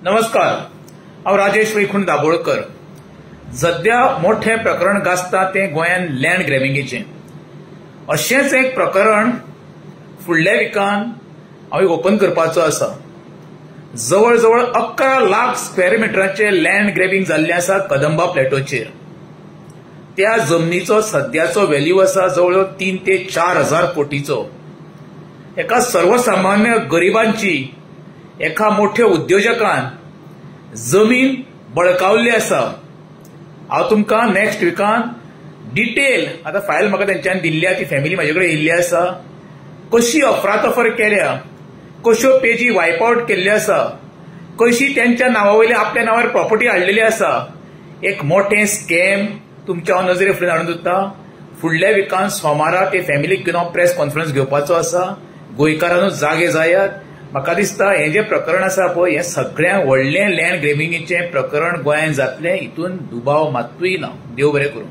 नमस्कार, हांव राजेश वैकुंठ दाबोळकर। सध्या मोठे प्रकरण गाजता ते गोंयान लँड ग्रॅबिंगेचें। अशेंच एक प्रकरण फुडल्या विकान हांव ओपन करपाचो आसा। जवळ जवळ 11 लाख स्क्वेअर मिटरांचे लँड ग्रॅबिंग जाल्लें आसा कदंबा प्लॅटोचेर। त्या जमनीचो सध्याचो व्हॅल्यू आसा जवळ 3 ते 4 हजार कोटीचो। एका सर्वसामान्य गरिबांची एका मोठ्या उद्योजकान जमीन बळकावल्ली आसा। हांव तुमकां नेक्स्ट विकान डिटेल आता फायल म्हाका तेंच्यान दिल्ली ती फॅमिली म्हाजे कडेन येयल्ली आसा। कशी अफरातफर केल्या, कश्यो पेजी वायप आउट केल्ल्यो आसा, कशी त्यांच्या नांवावयली आपल्या नांवार प्रॉपर्टी हाडलेली आसा। एक मोठे स्कॅम तुमच्या हांव नजरे फुडें हाडून दवरता। फुडल्या विकान सोमारा ते फॅमिलीक घेवन हांव प्रेस कॉन्फरन्स घेवपाचो आसा। गोंयकारांनूच जागे जायात। म्हाका दिसता हे जे प्रकरण आसा पळय हे सगळ्यांत व्हडलें लँड ग्रॅबिंगेचें प्रकरण गोंयांत जातलें, हितून दुबाव मात्तूय ना। देव बरें करूं।